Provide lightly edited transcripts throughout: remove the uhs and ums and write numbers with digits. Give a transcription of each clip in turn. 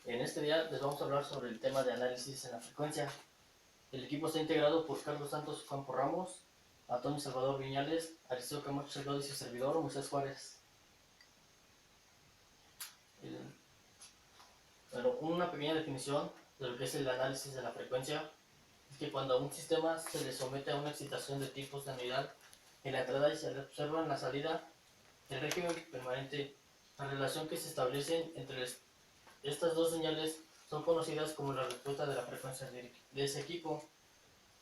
En este día les vamos a hablar sobre el tema de análisis en la frecuencia. El equipo está integrado por Carlos Santos Campo Ramos, Antonio Salvador Viñales, Aristeo Camacho Salgado y su servidor, Moisés Juárez. Bueno, una pequeña definición de lo que es el análisis de la frecuencia es que cuando a un sistema se le somete a una excitación de tipo sinusoidal en la entrada y se observa en la salida, el régimen permanente, la relación que se establece entre estas dos señales son conocidas como la respuesta de la frecuencia de ese equipo.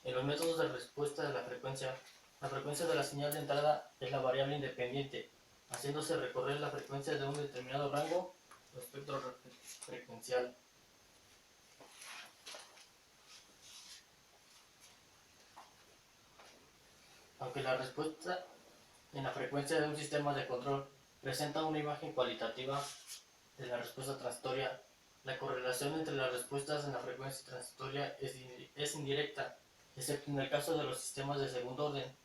En los métodos de respuesta de la frecuencia de la señal de entrada es la variable independiente, haciéndose recorrer la frecuencia de un determinado rango o espectro frecuencial. Aunque la respuesta en la frecuencia de un sistema de control presenta una imagen cualitativa de la respuesta transitoria, la correlación entre las respuestas en la frecuencia transitoria es indirecta, excepto en el caso de los sistemas de segundo orden.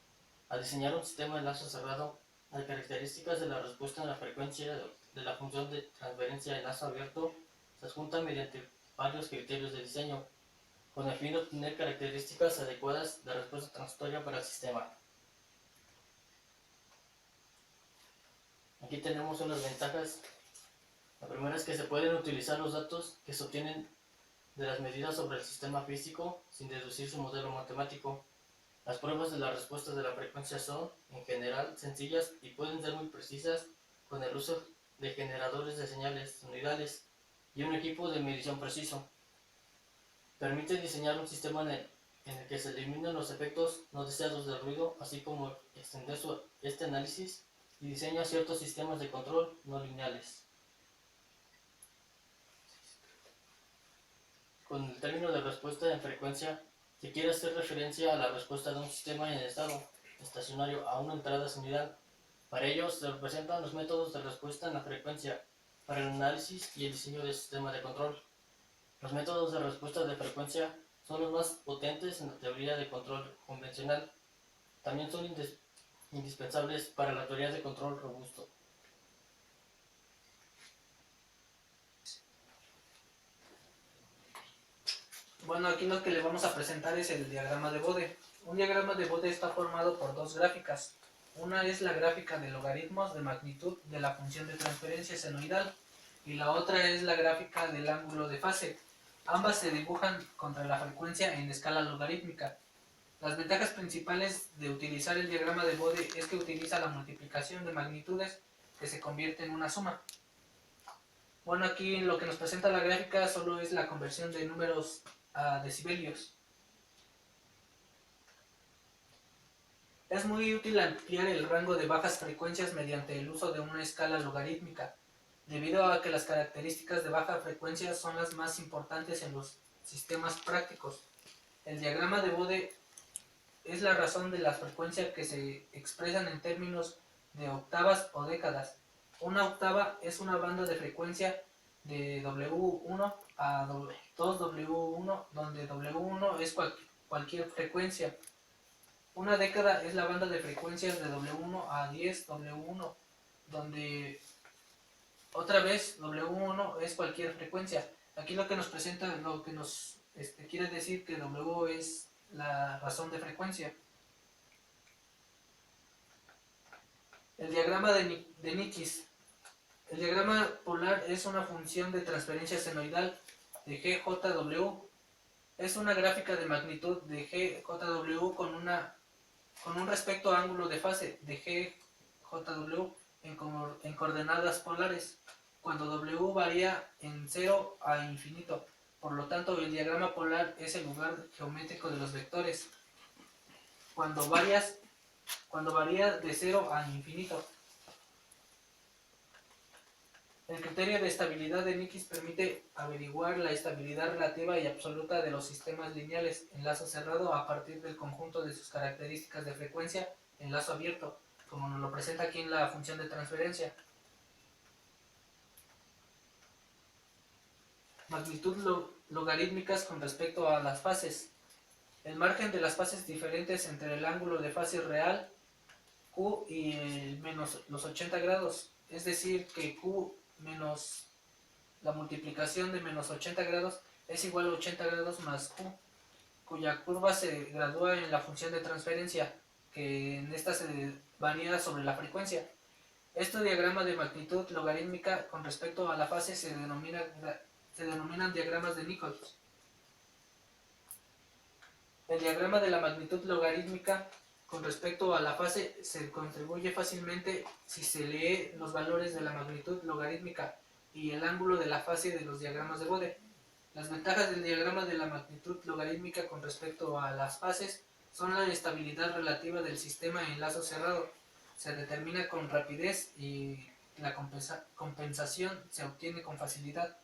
Al diseñar un sistema de enlace cerrado, las características de la respuesta en la frecuencia de la función de transferencia de enlace abierto se adjuntan mediante varios criterios de diseño, con el fin de obtener características adecuadas de respuesta transitoria para el sistema. Aquí tenemos unas ventajas. La primera es que se pueden utilizar los datos que se obtienen de las medidas sobre el sistema físico sin deducir su modelo matemático. Las pruebas de las respuestas de la frecuencia son, en general, sencillas y pueden ser muy precisas con el uso de generadores de señales unidades y un equipo de medición preciso. Permite diseñar un sistema en el que se eliminen los efectos no deseados del ruido, así como extender este análisis y diseña ciertos sistemas de control no lineales. Con el término de respuesta en frecuencia se quiere hacer referencia a la respuesta de un sistema en estado estacionario a una entrada unidad. Para ello se representan los métodos de respuesta en la frecuencia para el análisis y el diseño del sistema de control. Los métodos de respuesta de frecuencia son los más potentes en la teoría de control convencional. También son indispensables para la teoría de control robusto. Bueno, aquí lo que le vamos a presentar es el diagrama de Bode. Un diagrama de Bode está formado por dos gráficas. Una es la gráfica de logaritmos de magnitud de la función de transferencia senoidal y la otra es la gráfica del ángulo de fase. Ambas se dibujan contra la frecuencia en escala logarítmica. Las ventajas principales de utilizar el diagrama de Bode es que utiliza la multiplicación de magnitudes que se convierte en una suma. Bueno, aquí lo que nos presenta la gráfica solo es la conversión de números a decibelios. Es muy útil ampliar el rango de bajas frecuencias mediante el uso de una escala logarítmica, debido a que las características de baja frecuencia son las más importantes en los sistemas prácticos. El diagrama de Bode es la razón de las frecuencias que se expresan en términos de octavas o décadas. Una octava es una banda de frecuencia de W1 a 2W1, donde W1 es cualquier frecuencia. Una década es la banda de frecuencias de W1 a 10W1, donde otra vez W1 es cualquier frecuencia. Aquí lo que nos presenta, lo que nos quiere decir que W es la razón de frecuencia. El diagrama de Nikis. El diagrama polar es una función de transferencia senoidal de GJW. Es una gráfica de magnitud de GJW con un respecto a ángulo de fase de GJW en coordenadas polares, cuando W varía en 0 a infinito. Por lo tanto, el diagrama polar es el lugar geométrico de los vectores cuando varía de 0 a infinito. El criterio de estabilidad de Nikis permite averiguar la estabilidad relativa y absoluta de los sistemas lineales en lazo cerrado a partir del conjunto de sus características de frecuencia en lazo abierto, como nos lo presenta aquí en la función de transferencia. Magnitud logarítmicas con respecto a las fases. El margen de las fases diferentes entre el ángulo de fase real Q y menos los 80 grados, es decir, que Q menos La multiplicación de menos 80 grados es igual a 80 grados más Q, cuya curva se gradúa en la función de transferencia, que en esta se varía sobre la frecuencia. Este diagrama de magnitud logarítmica con respecto a la fase se denominan diagramas de Nichols. El diagrama de la magnitud logarítmica con respecto a la fase se contribuye fácilmente si se lee los valores de la magnitud logarítmica y el ángulo de la fase de los diagramas de Bode. Las ventajas del diagrama de la magnitud logarítmica con respecto a las fases son la estabilidad relativa del sistema en lazo cerrado. Se determina con rapidez y la compensación se obtiene con facilidad.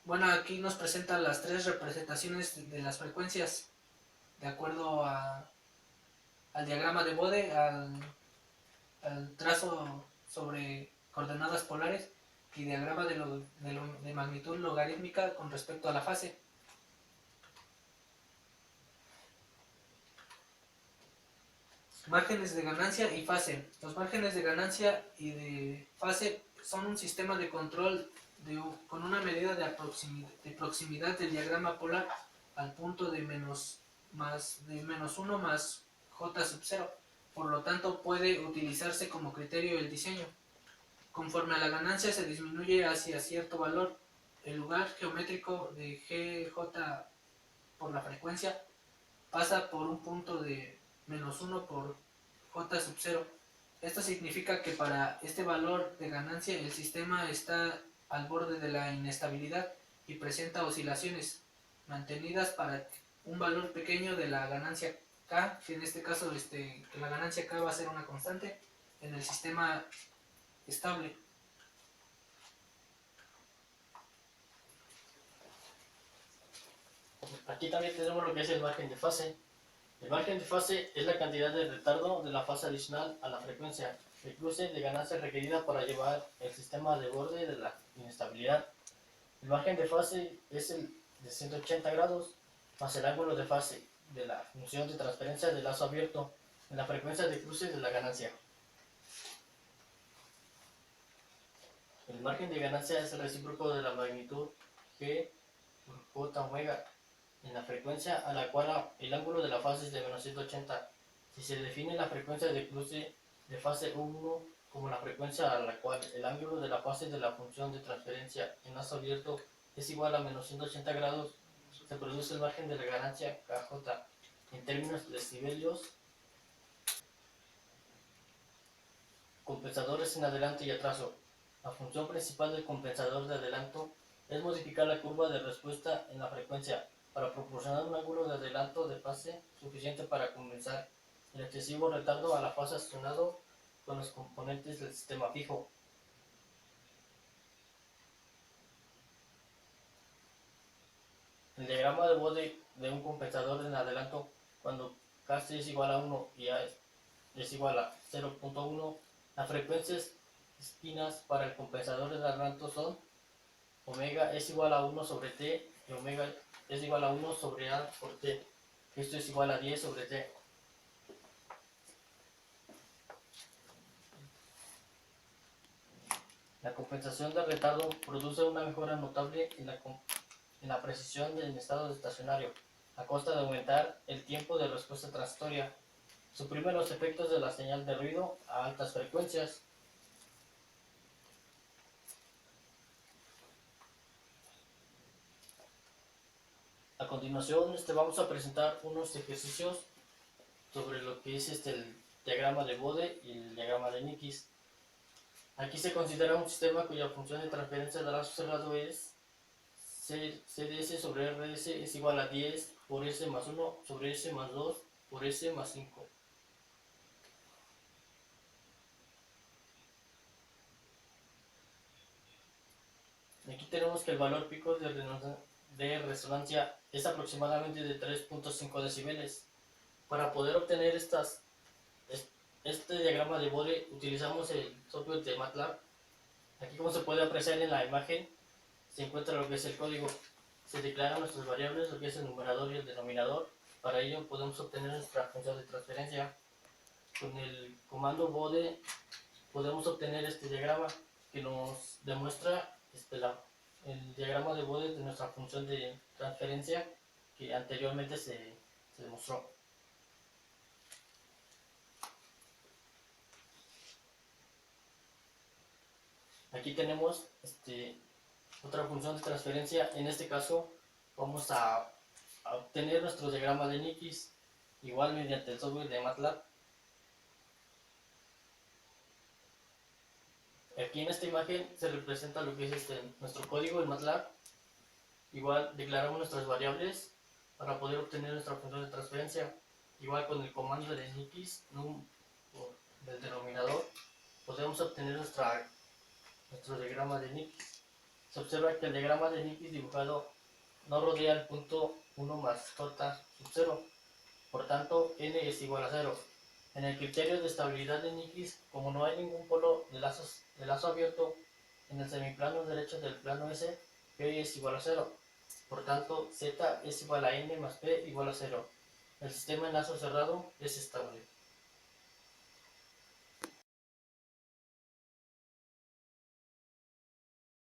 Bueno, aquí nos presentan las tres representaciones de las frecuencias de acuerdo al diagrama de Bode, al trazo sobre coordenadas polares y diagrama de magnitud logarítmica con respecto a la fase. Márgenes de ganancia y fase. Los márgenes de ganancia y de fase son un sistema de control con una medida de proximidad del diagrama polar al punto de menos 1 más j sub 0. Por lo tanto, puede utilizarse como criterio el diseño. Conforme a la ganancia se disminuye hacia cierto valor, el lugar geométrico de gj por la frecuencia pasa por un punto de menos 1 por j sub 0. Esto significa que para este valor de ganancia el sistema está al borde de la inestabilidad y presenta oscilaciones mantenidas para un valor pequeño de la ganancia K, que en este caso que la ganancia K va a ser una constante en el sistema estable. Aquí también tenemos lo que es el margen de fase. El margen de fase es la cantidad de retardo de la fase adicional a la frecuencia, el cruce de ganancia requerida para llevar el sistema al borde de la inestabilidad. El margen de fase es el de 180 grados más el ángulo de fase de la función de transferencia del lazo abierto en la frecuencia de cruce de la ganancia. El margen de ganancia es el recíproco de la magnitud G por J omega en la frecuencia a la cual el ángulo de la fase es de menos 180. Si se define la frecuencia de cruce de fase 1 como la frecuencia a la cual el ángulo de la fase de la función de transferencia en lazo abierto es igual a menos 180 grados, se produce el margen de la ganancia KJ en términos de decibelios. Compensadores en adelanto y atraso. La función principal del compensador de adelanto es modificar la curva de respuesta en la frecuencia para proporcionar un ángulo de adelanto de fase suficiente para compensar el excesivo retardo a la fase asociado con los componentes del sistema fijo. El diagrama de Bode de un compensador en adelanto cuando K es igual a 1 y A es igual a 0.1, las frecuencias espinas para el compensador de adelanto son omega es igual a 1 sobre t y omega es igual a 1 sobre a por t. Esto es igual a 10 sobre t. La compensación de retardo produce una mejora notable en la precisión en estado estacionario, a costa de aumentar el tiempo de respuesta transitoria. Suprime los efectos de la señal de ruido a altas frecuencias. A continuación vamos a presentar unos ejercicios sobre lo que es el diagrama de Bode y el diagrama de Nikic. Aquí se considera un sistema cuya función de transferencia de lazo cerrado es CDS sobre RS es igual a 10 por S más 1 sobre S más 2 por S más 5. Aquí tenemos que el valor pico de resonancia es aproximadamente de 3.5 decibeles. Para poder obtener este diagrama de Bode utilizamos el software de MATLAB. Aquí, como se puede apreciar en la imagen, se encuentra lo que es el código. Se declaran nuestras variables, lo que es el numerador y el denominador. Para ello podemos obtener nuestra función de transferencia. Con el comando Bode podemos obtener este diagrama. que nos demuestra el diagrama de Bode de nuestra función de transferencia que anteriormente se demostró. Aquí tenemos otra función de transferencia. En este caso vamos a obtener nuestro diagrama de Nikis igual mediante el software de MATLAB. Aquí en esta imagen se representa lo que es nuestro código en MATLAB. Igual declaramos nuestras variables para poder obtener nuestra función de transferencia. Igual con el comando de Nikis num del denominador podemos obtener nuestro diagrama de Nikis. Se observa que el diagrama de Nikis dibujado no rodea el punto 1 más j sub 0, por tanto n es igual a 0. En el criterio de estabilidad de Nikis, como no hay ningún polo de lazo abierto en el semiplano derecho del plano S, p es igual a 0. Por tanto, z es igual a n más p igual a 0. El sistema en lazo cerrado es estable.